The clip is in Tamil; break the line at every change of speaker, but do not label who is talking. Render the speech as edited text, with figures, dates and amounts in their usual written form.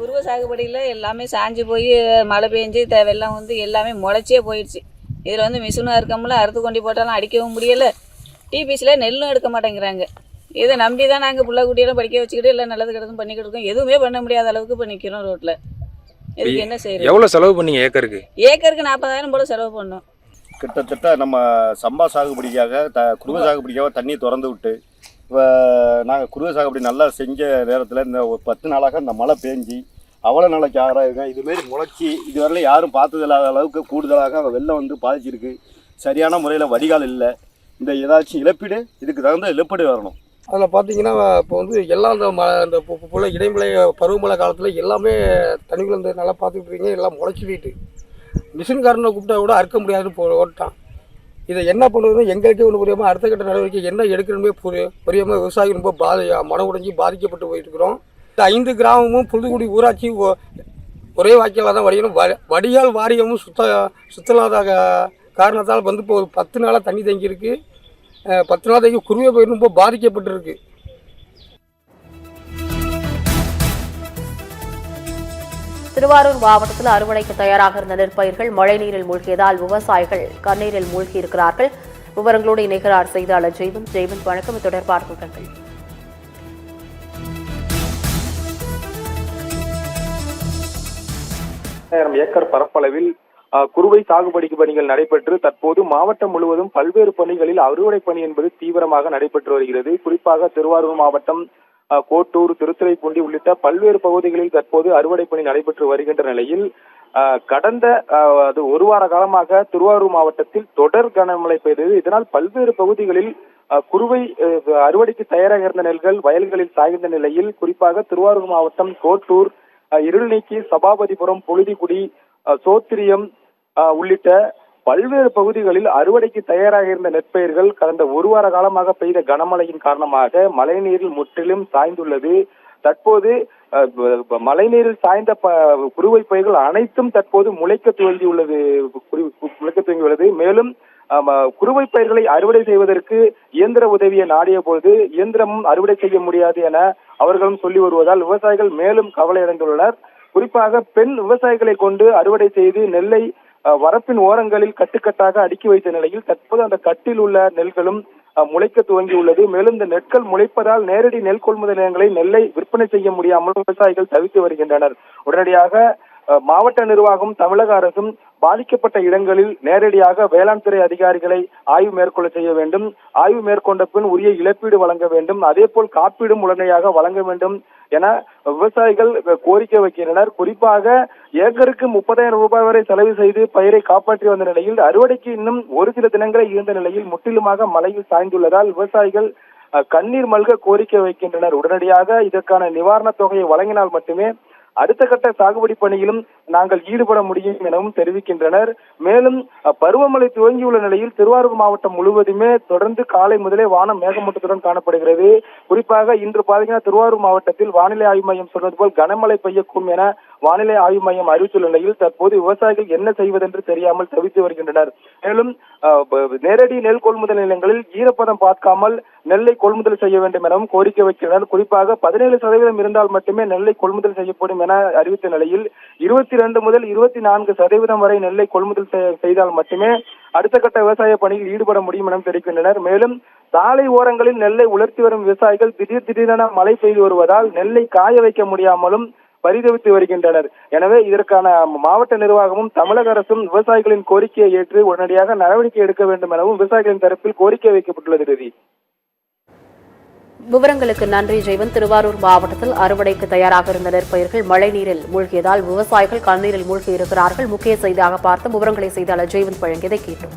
குருவை சாகுபடியில் எல்லாமே சாஞ்சு போய் மழை பெஞ்சு வெள்ளம் வந்து எல்லாமே முளைச்சே போயிடுச்சு. இதில் வந்து மிஷினும் இருக்கமுல அறுத்து கொண்டு போட்டாலும் அடிக்கவும் முடியலை. டிபிசியில் நெல்லும் எடுக்க மாட்டேங்கிறாங்க. இதை நம்பி தான் நாங்கள் பிள்ளை குட்டியெல்லாம் படிக்க வச்சுக்கிட்டு எல்லாம் நல்லது கிடக்கும் பண்ணிக்கிட்டு இருக்கோம். எதுவுமே பண்ண முடியாத அளவுக்கு இப்போ நிற்கிறோம் ரோட்டில். இதுக்கு என்ன செய்யறது?
எவ்வளோ செலவு பண்ணீங்க ஏக்கருக்கு?
ஏக்கருக்கு 40,000 போல செலவு பண்ணோம்.
கிட்டத்தட்ட நம்ம சம்பா சாகுபடிக்காக குருவை சாகுபடிக்காக தண்ணி திறந்து விட்டு நாங்கள் குருவை சாகுபடி நல்லா செஞ்ச நேரத்தில் இந்த ஒரு 10 நாளாக இந்த மழை பேஞ்சி அவ்வளோ நாளைக்கு ஆறாயிருங்க. இதுமாரி முளைச்சி இதுவரையிலும் யாரும் பார்த்தது இல்லாத அளவுக்கு கூடுதலாக வெள்ளம் வந்து பாதிச்சிருக்கு. சரியான முறையில் வடிகால் இல்லை. இந்த ஏதாச்சும் இழப்பீடு இதுக்கு தகுந்த இழப்பீடு வரணும்.
அதில் பார்த்தீங்கன்னா இப்போ வந்து எல்லாம் இந்த புள்ள இடைமலை பருவமழை காலத்தில் எல்லாமே தண்ணிக்குள்ள வந்து நல்லா பார்த்துக்கிட்டு இருக்கீங்க. எல்லாம் முளைச்சிட்டு மிஷின்காரனை கூப்பிட்டா கூட அறுக்க முடியாதுன்னு ஓட்டான். இதை என்ன பண்ணுறதுன்னு எங்களுக்கே ஒன்று புரியாமல் அடுத்த கட்ட நடவடிக்கை என்ன எடுக்கணுமே புரியாமல் விவசாயிகள் ரொம்ப மன உடைஞ்சி பாதிக்கப்பட்டு போயிட்டு இருக்கிறோம். இந்த 5 கிராமமும் புதுக்குடி ஊராட்சி ஒரே வாக்கியால் தான் வடிக்கணும். வடிகால் வாரியமும் சுத்தலாத காரணத்தால் வந்து இப்போ ஒரு 10 நாளாக தண்ணி தங்கியிருக்கு. 10 நாள் தங்கி குருவை பயிர் ரொம்ப பாதிக்கப்பட்டிருக்கு.
திருவாரூர் மாவட்டத்தில் அறுவடைக்கு தயாராக இருந்த நெற்பயிர்கள் மழைநீரில் மூழ்கியதால் விவசாயிகள் கண்ணீரில் மூழ்கி இருக்கிறார்கள். விவரங்களோடு இணைகிறார் செய்தியாளர் ஜெய்வந்த். வணக்கம். தொடர்பான விவரங்கள்.
1000 ஏக்கர் பரப்பளவில் குறுவை சாகுபடி பணிகள் நடைபெற்று தற்போது மாவட்டம் முழுவதும் பல்வேறு பணிகளில் அறுவடை பணி என்பது தீவிரமாக நடைபெற்று வருகிறது. குறிப்பாக திருவாரூர் மாவட்டம் கோட்டூர், திருத்துறைப்பூண்டி உள்ளிட்ட பல்வேறு பகுதிகளில் தற்போது அறுவடை பணி நடைபெற்று வருகின்ற நிலையில் கடந்த ஒரு வார காலமாக திருவாரூர் மாவட்டத்தில் தொடர் கனமழை பெய்தது. இதனால் பல்வேறு பகுதிகளில் குறுவை அறுவடைக்கு தயாராக இருந்த நெல்கள் வயல்களில் சாய்ந்த நிலையில் குறிப்பாக திருவாரூர் மாவட்டம் கோட்டூர், இருள்நீக்கி, சபாபதிபுரம், புழுதிக்குடி, சோத்திரியம் உள்ளிட்ட பல்வேறு பகுதிகளில் அறுவடைக்கு தயாராக இருந்த நெற்பயிர்கள் கடந்த ஒரு வார காலமாக பெய்த கனமழையின் காரணமாக மழைநீரில் முற்றிலும் சாய்ந்துள்ளது. தற்போது மழைநீரில் சாய்ந்த குறுவை பயிர்கள் அனைத்தும் தற்போது முளைக்க துவங்கியுள்ளது. மேலும் குறுவை பயிர்களை அறுவடை செய்வதற்கு இயந்திர உதவியை நாடிய பொழுது இயந்திரமும் அறுவடை செய்ய முடியாது என அவர்களும் சொல்லி வருவதால் விவசாயிகள் மேலும் கவலை அடைந்துள்ளனர். குறிப்பாக பெண் விவசாயிகளை கொண்டு அறுவடை செய்து நெல்லை வரப்பின் ஓரங்களில் கட்டுக்கட்டாக அடுக்கி வைத்த நிலையில் தற்போது அந்த கட்டில் உள்ள நெல்களும் முளைக்க துவங்கியுள்ளது. மேலும் இந்த நெற்கள் முளைப்பதால் நேரடி நெல் கொள்முதல் நிலையங்களை நெல்லை விற்பனை செய்ய முடியாமல் விவசாயிகள் தவித்து வருகின்றனர். உடனடியாக மாவட்ட நிர்வாகம், தமிழக அரசும் பாதிக்கப்பட்ட இடங்களில் நேரடியாக வேளாண் துறை அதிகாரிகளை ஆய்வு மேற்கொள்ள செய்ய வேண்டும். ஆய்வு மேற்கொண்ட பின் உரிய இழப்பீடு வழங்க வேண்டும். அதே போல் காப்பீடும் உடனடியாக வழங்க வேண்டும் என விவசாயிகள் கோரிக்கை வைக்கின்றனர். குறிப்பாக ஏக்கருக்கு 30,000 ரூபாய் வரை செலவு செய்து பயிரை காப்பாற்றி வந்த நிலையில் அறுவடைக்கு இன்னும் ஒரு சில தினங்களே இருந்த நிலையில் முற்றிலுமாக மழையில் சாய்ந்துள்ளதால் விவசாயிகள் கண்ணீர் மல்க கோரிக்கை வைக்கின்றனர். உடனடியாக இதற்கான நிவாரணத் தொகையை வழங்கினால் மட்டுமே அடுத்த கட்ட சாகுபடி பணியிலும் நாங்கள் ஈடுபட முடியும் எனவும் தெரிவிக்கின்றனர். மேலும் பருவமழை துவங்கியுள்ள நிலையில் திருவாரூர் மாவட்டம் முழுவதுமே தொடர்ந்து காலை முதலே வானம் மேகமூட்டத்துடன் காணப்படுகிறது. குறிப்பாக இன்று பாத்தீங்கன்னா திருவாரூர் மாவட்டத்தில் வானிலை ஆய்வு மையம் சொன்னது போல் கனமழை பெய்யக்கூடும் என வானிலை ஆய்வு மையம் அறிவித்துள்ள நிலையில் தற்போது விவசாயிகள் என்ன செய்வதென்று தெரியாமல் தவித்து வருகின்றனர். மேலும் நேரடி நெல் கொள்முதல் நிலையங்களில் ஈரப்பதம் பார்க்காமல் நெல்லை கொள்முதல் செய்ய வேண்டும் எனவும் கோரிக்கை வைக்கின்றனர். குறிப்பாக 17% இருந்தால் மட்டுமே நெல்லை கொள்முதல் செய்யப்படும் என அறிவித்த நிலையில் 22 முதல் 24% வரை நெல்லை கொள்முதல் செய்தால் மட்டுமே அடுத்த கட்ட விவசாய பணியில் ஈடுபட முடியும் என தெரிவிக்கின்றனர். மேலும் சாலை ஓரங்களில் நெல்லை உலர்த்தி வரும் விவசாயிகள் திடீரென மழை பெய்து வருவதால் நெல்லை காய வைக்க முடியாமலும் பரிதவித்து வருகின்றனர். எனவே இதற்கான மாவட்ட நிர்வாகமும் தமிழக அரசும் விவசாயிகளின் கோரிக்கையை ஏற்று உடனடியாக நடவடிக்கை எடுக்க வேண்டும் எனவும் விவசாயிகளின் தரப்பில் கோரிக்கை வைக்கப்பட்டுள்ளது.
விவரங்களுக்கு நன்றி ஜெய்வந்த். திருவாரூர் மாவட்டத்தில் அறுவடைக்கு தயாராக இருந்த நெற்பயிர்கள் மழைநீரில் மூழ்கியதால் விவசாயிகள் கண்ணீரில் மூழ்கி இருக்கிறார்கள். முக்கிய செய்தியாக பார்த்து விவரங்களை செய்தியாளர் ஜெய்வந்த் வழங்கியதை கேட்டோம்.